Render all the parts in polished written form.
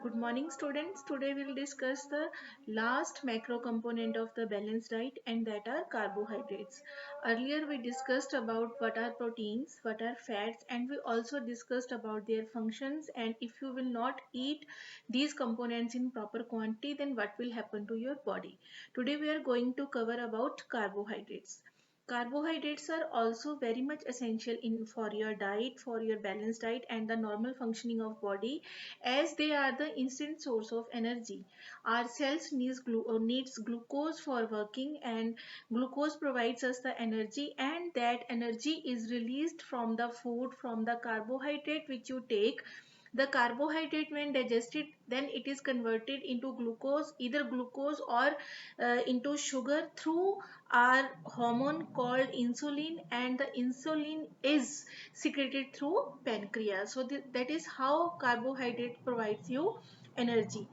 Good morning students. Today we will discuss the last macro component of the balanced diet and that are carbohydrates. Earlier we discussed about what are proteins, what are fats, and we also discussed about their functions, and if you will not eat these components in proper quantity then what will happen to your body. Today we are going to cover about carbohydrates. Carbohydrates are also very much essential in for your diet, for your balanced diet and the normal functioning of body, as they are the instant source of energy. Our cells needs glucose for working, and glucose provides us the energy, and that energy is released from the food, from the carbohydrate which you take. The carbohydrate when digested, then it is converted into glucose, either glucose or into sugar through our hormone called insulin, and the insulin is secreted through pancreas. So that is how carbohydrate provides you energy.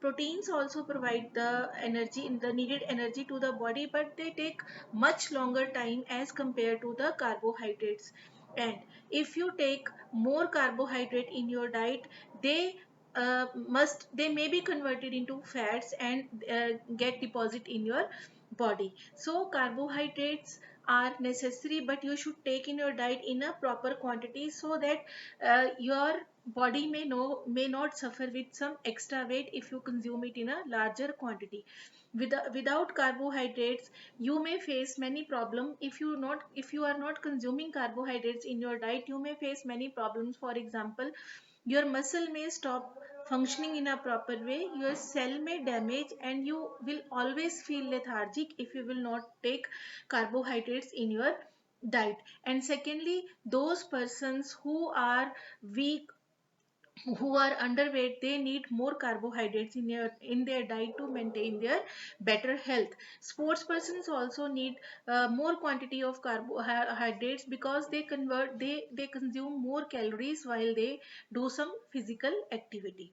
Proteins also provide the energy, in the needed energy to the body, but they take much longer time as compared to the carbohydrates. And if you take more carbohydrate in your diet, they they may be converted into fats and get deposit in your body. So carbohydrates are necessary, but you should take in your diet in a proper quantity so that your body may not suffer with some extra weight if you consume it in a larger quantity. Without carbohydrates you may face many problems. If you are not consuming carbohydrates in your diet, you may face many problems. For example, your muscle may stop functioning in a proper way, your cell may damage, and you will always feel lethargic if you will not take carbohydrates in your diet. And secondly, those persons who are weak, who are underweight, they need more carbohydrates in their diet to maintain their better health. Sports persons also need more quantity of carbohydrates because they consume more calories while they do some physical activity.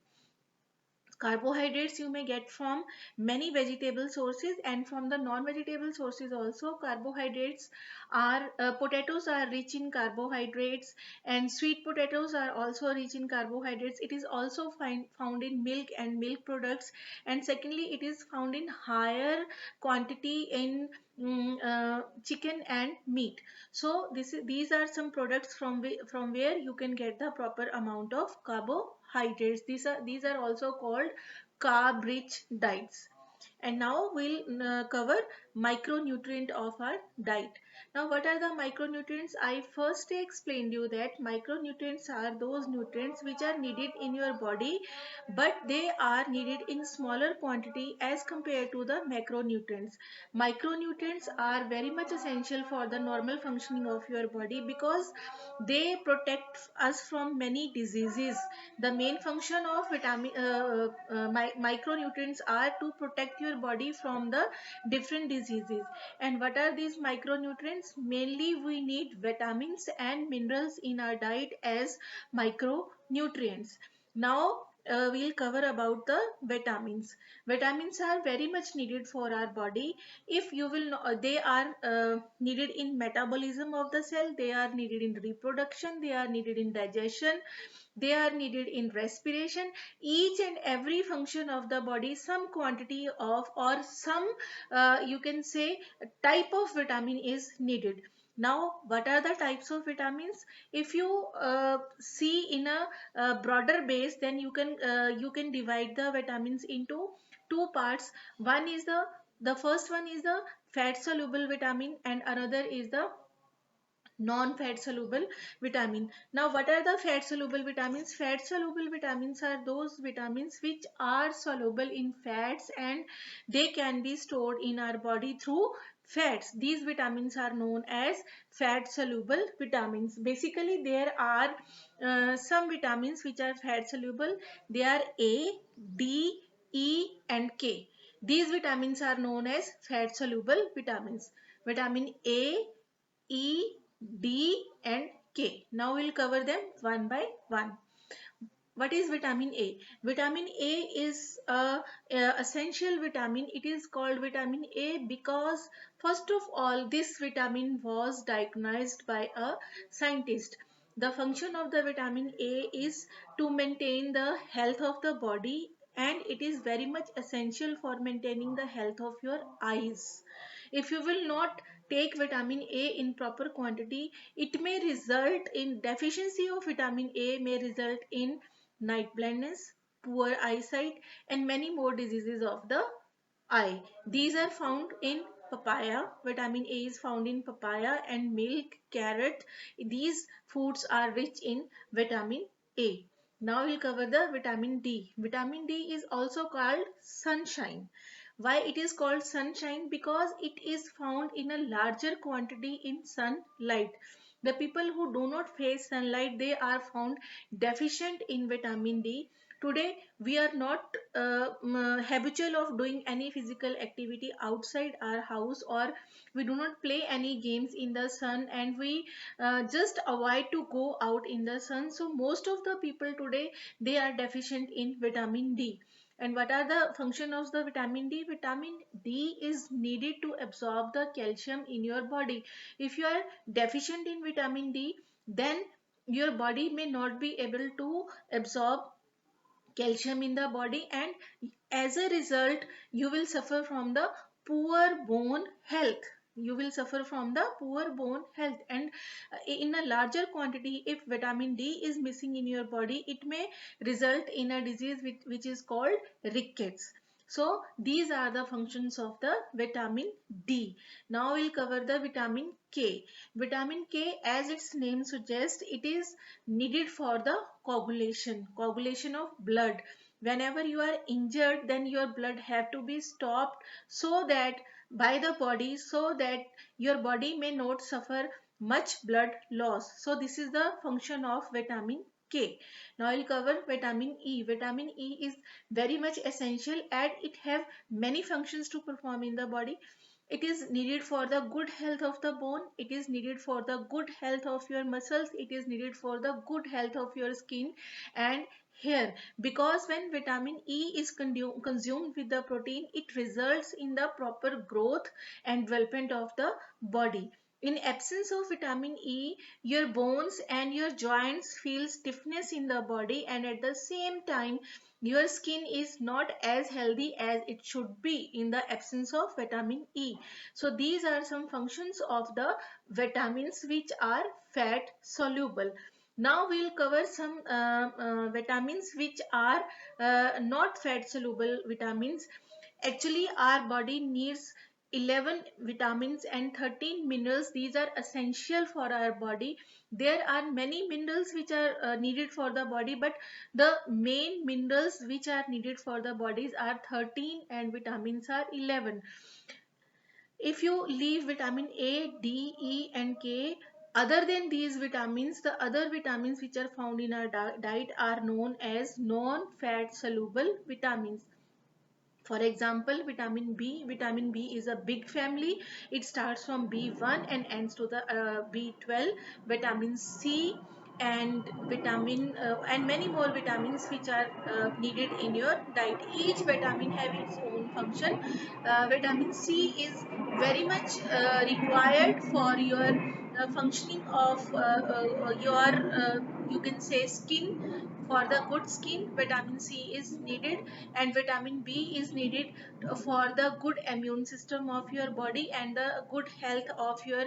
Carbohydrates you may get from many vegetable sources and from the non-vegetable sources also. Carbohydrates are potatoes are rich in carbohydrates, and sweet potatoes are also rich in carbohydrates. It is also found in milk and milk products, and secondly it is found in higher quantity in chicken and meat. So these are some products from where you can get the proper amount of carbohydrates. These are also called carb rich diets. And now we'll cover micronutrient of our diet. Now what are the micronutrients? I first explained you that micronutrients are those nutrients which are needed in your body, but they are needed in smaller quantity as compared to the macronutrients. Micronutrients are very much essential for the normal functioning of your body because they protect us from many diseases. The main function of micronutrients are to protect your body from the different diseases. And what are these micronutrients? Mainly we need vitamins and minerals in our diet as micronutrients. Now we'll cover about the vitamins. Vitamins are very much needed for our body. If you will know, they are needed in metabolism of the cell, they are needed in reproduction, they are needed in digestion, they are needed in respiration. Each and every function of the body, some quantity of or some you can say type of vitamin is needed. Now what are the types of vitamins? If you see in a, broader base, then you can divide the vitamins into two parts. One is the first one is the fat soluble vitamin, and another is the non-fat soluble vitamin. Now what are the fat soluble vitamins? Fat soluble vitamins are those vitamins which are soluble in fats, and they can be stored in our body through fats. These vitamins are known as fat soluble vitamins. Basically there are some vitamins which are fat soluble. They are A, D, E and K. These vitamins are known as fat soluble vitamins. Vitamin A, E, D and K. Now we'll cover them one by one. What is vitamin A? Vitamin A is a essential vitamin. It is called vitamin A because first of all this vitamin was diagnosed by a scientist. The function of the vitamin A is to maintain the health of the body, and it is very much essential for maintaining the health of your eyes. If you will not take vitamin A in proper quantity, it may result in deficiency of vitamin A, may result in night blindness, poor eyesight, and many more diseases of the eye. These are found in papaya. Vitamin A is found in papaya and milk, carrot. These foods are rich in vitamin A. Now we'll cover the vitamin D. Vitamin D is also called sunshine. Why it is called sunshine? Because it is found in a larger quantity in sunlight. The people who do not face sunlight, they are found deficient in vitamin D. Today we are not habitual of doing any physical activity outside our house, or we do not play any games in the sun, and we just avoid to go out in the sun. So most of the people today, they are deficient in vitamin D. And what are the function of the vitamin D? Vitamin D is needed to absorb the calcium in your body. If you are deficient in vitamin D, then your body may not be able to absorb calcium in the body, and as a result you will suffer from the poor bone health. You will suffer from the poor bone health, and in a larger quantity, if vitamin D is missing in your body, it may result in a disease which is called rickets. So these are the functions of the vitamin D. Now we'll cover the vitamin K. Vitamin K, as its name suggests, it is needed for the coagulation of blood. Whenever you are injured, then your blood have to be stopped, so that by the body, so that your body may not suffer much blood loss. So this is the function of vitamin K. Now I will cover vitamin E. Vitamin E is very much essential, and it have many functions to perform in the body. It is needed for the good health of the bone. It is needed for the good health of your muscles. It is needed for the good health of your skin and hair. Because when vitamin E is consumed with the protein, it results in the proper growth and development of the body. In absence of vitamin E, your bones and your joints feel stiffness in the body, and at the same time your skin is not as healthy as it should be in the absence of vitamin E. So these are some functions of the vitamins which are fat soluble. Now we'll cover some vitamins which are not fat soluble vitamins. Actually, our body needs 11 vitamins and 13 minerals. These are essential for our body. There are many minerals which are needed for the body, but the main minerals which are needed for the bodies are 13 and vitamins are 11. If you leave vitamin A, D, E and K, other than these vitamins, the other vitamins which are found in our diet are known as non-fat soluble vitamins. For example, vitamin B. Vitamin B is a big family. It starts from B1 and ends to the B12. Vitamin C and vitamin and many more vitamins which are needed in your diet. Each vitamin have its own function. Vitamin C is very much required for your functioning of your you can say skin. For the good skin, vitamin C is needed, and vitamin B is needed for the good immune system of your body and the good health of your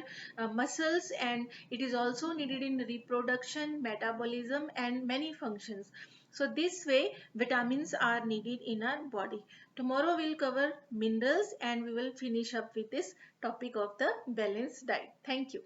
muscles, and it is also needed in reproduction, metabolism and many functions. So this way vitamins are needed in our body. Tomorrow we'll cover minerals, and we will finish up with this topic of the balanced diet. Thank you.